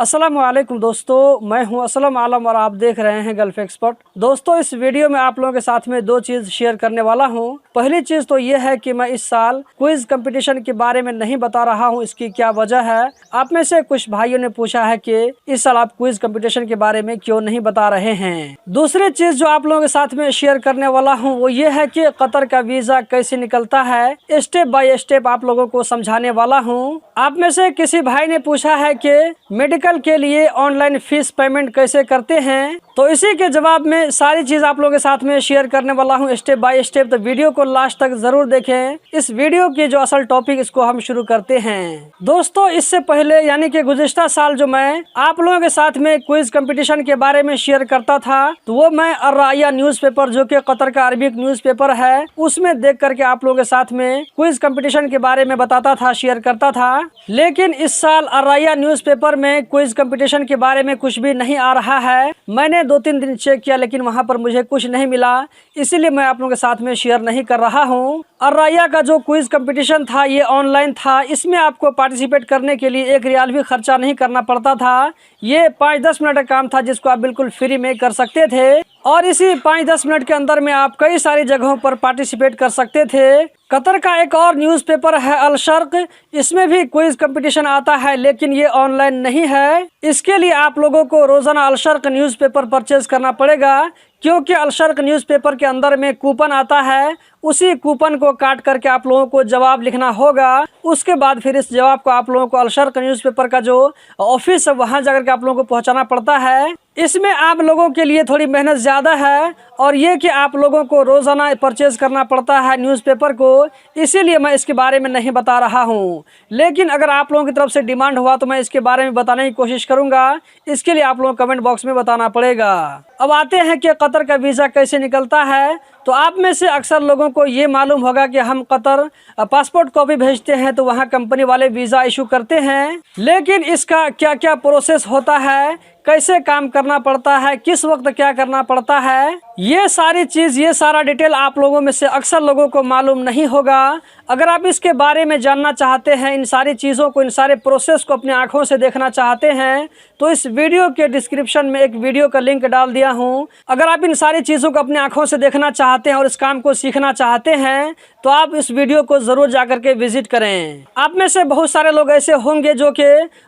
अस्सलाम वालेकुम दोस्तों, मैं हूं असलम आलम और आप देख रहे हैं गल्फ एक्सपर्ट। दोस्तों, इस वीडियो में आप लोगों के साथ में दो चीज़ शेयर करने वाला हूं। पहली चीज़ तो ये है कि मैं इस साल क्विज कंपटीशन के बारे में नहीं बता रहा हूं। इसकी क्या वजह है? आप में से कुछ भाइयों ने पूछा है कि इस साल आप क्विज कंपटीशन के बारे में क्यों नहीं बता रहे हैं। दूसरी चीज़ जो आप लोगों के साथ में शेयर करने वाला हूँ वो ये है कि कतर का वीज़ा कैसे निकलता है, स्टेप बाय स्टेप आप लोगों को समझाने वाला हूँ। आप में से किसी भाई ने पूछा है कि मेडिकल के लिए ऑनलाइन फीस पेमेंट कैसे करते हैं, तो इसी के जवाब में सारी चीज आप लोगों के साथ में शेयर करने वाला हूं स्टेप बाय स्टेप। तो वीडियो को लास्ट तक जरूर देखें। इस वीडियो की जो असल टॉपिक इसको हम शुरू करते हैं। दोस्तों, इससे पहले यानी कि गुज़िश्ता साल जो मैं आप लोगों के साथ में क्विज कंपटीशन के बारे में शेयर करता था, तो वो मैं अर्राया न्यूज़पेपर जो कि कतर का अरबिक न्यूज़पेपर है उसमें देख करके आप लोगों के साथ में क्विज कंपटीशन के बारे में बताता था, शेयर करता था। लेकिन इस साल अर्राया न्यूज़पेपर में क्विज कंपटीशन के बारे में कुछ भी नहीं आ रहा है। मैंने 2-3 दिन चेक किया लेकिन वहां पर मुझे कुछ नहीं मिला, इसीलिए मैं आप लोगों के साथ में शेयर नहीं कर रहा हूं। अर्राया का जो क्विज कंपटीशन था ये ऑनलाइन था। इसमें आपको पार्टिसिपेट करने के लिए 1 रियाल भी खर्चा नहीं करना पड़ता था। ये 5-10 मिनट का काम था जिसको आप बिल्कुल फ्री में कर सकते थे, और इसी 5-10 मिनट के अंदर में आप कई सारी जगहों पर पार्टिसिपेट कर सकते थे। कतर का एक और न्यूज़पेपर है अल शर्क, इसमें भी क्विज कंपटीशन आता है लेकिन ये ऑनलाइन नहीं है। इसके लिए आप लोगों को रोजाना अल शर्क न्यूज़पेपर परचेज करना पड़ेगा, क्योंकि अल शर्क न्यूज़पेपर के अंदर में कूपन आता है। उसी कूपन को काट करके आप लोगों को जवाब लिखना होगा। उसके बाद फिर इस जवाब को आप लोगों को अल शर्क न्यूज़पेपर का जो ऑफिस है वहां जाकर के आप लोगों को पहुंचाना पड़ता है। इसमें आप लोगों के लिए थोड़ी मेहनत ज़्यादा है, और ये कि आप लोगों को रोज़ाना परचेज करना पड़ता है न्यूज़पेपर को, इसीलिए मैं इसके बारे में नहीं बता रहा हूँ। लेकिन अगर आप लोगों की तरफ से डिमांड हुआ तो मैं इसके बारे में बताने की कोशिश करूँगा। इसके लिए आप लोगों को कमेंट बॉक्स में बताना पड़ेगा। अब आते हैं कि कतर का वीज़ा कैसे निकलता है। तो आप में से अक्सर लोगों को ये मालूम होगा कि हम कतर पासपोर्ट कॉपी भेजते हैं तो वहाँ कंपनी वाले वीज़ा इशू करते हैं, लेकिन इसका क्या क्या प्रोसेस होता है, कैसे काम करना पड़ता है, किस वक्त क्या करना पड़ता है, ये सारी चीज़, ये सारा डिटेल आप लोगों में से अक्सर लोगों को मालूम नहीं होगा। अगर आप इसके बारे में जानना चाहते हैं, इन सारी चीज़ों को, इन सारे प्रोसेस को अपनी आंखों से देखना चाहते हैं, तो इस वीडियो के डिस्क्रिप्शन में एक वीडियो का लिंक डाल दिया हूँ। अगर आप इन सारी चीज़ों को अपनी आंखों से देखना चाहते हैं और इस काम को सीखना चाहते हैं तो आप इस वीडियो को ज़रूर जाकर के विजिट करें। आप में से बहुत सारे लोग ऐसे होंगे जो कि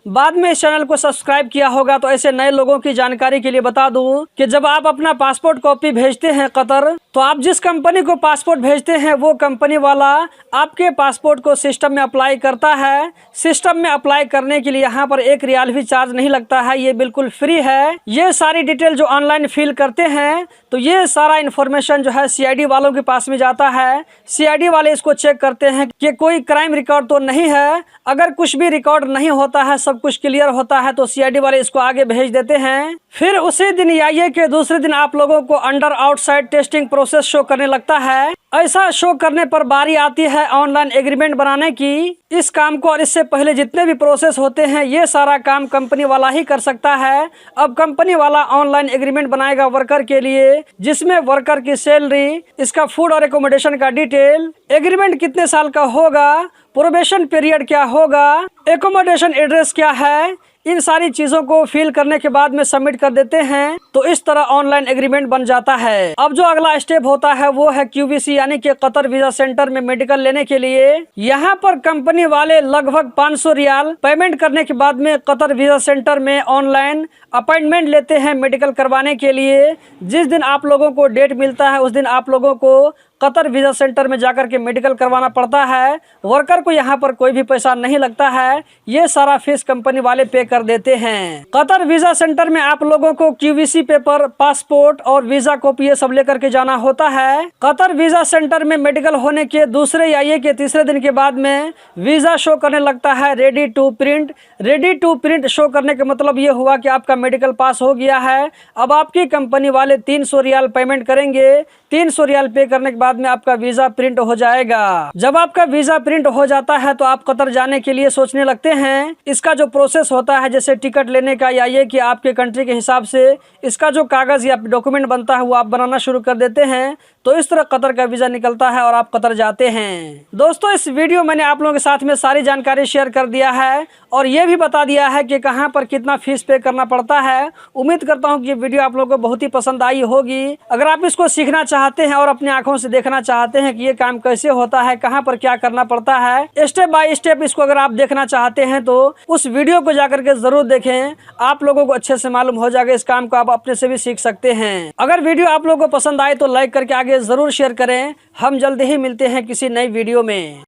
बाद में इस चैनल को सब्सक्राइब किया होगा, तो ऐसे नए लोगों की जानकारी के लिए बता दूं कि जब आप अपना पासपोर्ट कॉपी भेजते हैं कतर, तो आप जिस कंपनी को पासपोर्ट भेजते हैं वो कंपनी वाला आपके पासपोर्ट को सिस्टम में अप्लाई करता है। सिस्टम में अप्लाई करने के लिए यहाँ पर 1 रियाल भी चार्ज नहीं लगता है, ये बिल्कुल फ्री है। ये सारी डिटेल जो ऑनलाइन फिल करते हैं तो ये सारा इन्फॉर्मेशन जो है CID वालों के पास में जाता है। CID वाले इसको चेक करते हैं कि कोई क्राइम रिकॉर्ड तो नहीं है। अगर कुछ भी रिकॉर्ड नहीं होता है, सब कुछ क्लियर होता है, तो CID वाले इसको आगे भेज देते हैं। फिर उसी दिन या ये कि दूसरे दिन आप लोगों को under outside testing process show करने लगता है। ऐसा शो करने पर बारी आती है ऑनलाइन एग्रीमेंट बनाने की। इस काम को और इससे पहले जितने भी प्रोसेस होते हैं ये सारा काम कंपनी वाला ही कर सकता है। अब कंपनी वाला ऑनलाइन एग्रीमेंट बनाएगा वर्कर के लिए, जिसमें वर्कर की सैलरी, इसका फूड और एकोमोडेशन का डिटेल, एग्रीमेंट कितने साल का होगा, प्रोबेशन पीरियड क्या होगा, एकोमोडेशन एड्रेस क्या है, इन सारी चीजों को फिल करने के बाद में सबमिट कर देते हैं, तो इस तरह ऑनलाइन एग्रीमेंट बन जाता है। अब जो अगला स्टेप होता है वो है QVC यानी कि कतर वीजा सेंटर में मेडिकल लेने के लिए। यहाँ पर कंपनी वाले लगभग 500 रियाल पेमेंट करने के बाद में कतर वीजा सेंटर में ऑनलाइन अपॉइंटमेंट लेते हैं मेडिकल करवाने के लिए। जिस दिन आप लोगों को डेट मिलता है उस दिन आप लोगों को कतर वीजा सेंटर में जाकर के मेडिकल करवाना पड़ता है। वर्कर को यहाँ पर कोई भी पैसा नहीं लगता है, ये सारा फीस कंपनी वाले पे कर देते हैं। कतर वीजा सेंटर में आप लोगों को QVC पेपर, पासपोर्ट और वीजा कॉपी ये सब लेकर के जाना होता है। कतर वीजा सेंटर में मेडिकल होने के दूसरे या ये के तीसरे दिन के बाद में वीजा शो करने लगता है ready to print. Ready to print show करने का मतलब ये हुआ कि आपका मेडिकल पास हो गया है। अब आपकी कंपनी वाले 300 रियाल पेमेंट करेंगे। 300 रियाल पे करने के बाद बाद में आपका वीजा प्रिंट हो जाएगा। जब आपका वीजा प्रिंट हो जाता है तो आप कतर जाने के लिए सोचने लगते हैं। इसका जो प्रोसेस होता है जैसे टिकट लेने का या ये कि आपके कंट्री के हिसाब से इसका जो कागज या डॉक्यूमेंट बनता है वो आप बनाना शुरू कर देते हैं। तो इस तरह कतर का वीजा निकलता है और आप कतर जाते हैं। दोस्तों इस वीडियो मैंने आप लोगों के साथ में सारी जानकारी शेयर कर दिया है और ये भी बता दिया है कि कहां पर कितना फीस पे करना पड़ता है। उम्मीद करता हूं कि ये वीडियो आप लोगों को बहुत ही पसंद आई होगी। अगर आप इसको सीखना चाहते हैं और अपनी आंखों से देखना चाहते हैं कि ये काम कैसे होता है, कहां पर क्या करना पड़ता है, स्टेप बाय स्टेप इसको अगर आप देखना चाहते हैं तो उस वीडियो को जाकर के जरूर देखें। आप लोगों को अच्छे से मालूम हो जाएगा। इस काम को आप अपने से भी सीख सकते हैं। अगर वीडियो आप लोगों को पसंद आए तो लाइक करके आगे जरूर शेयर करें। हम जल्दी ही मिलते हैं किसी नई वीडियो में।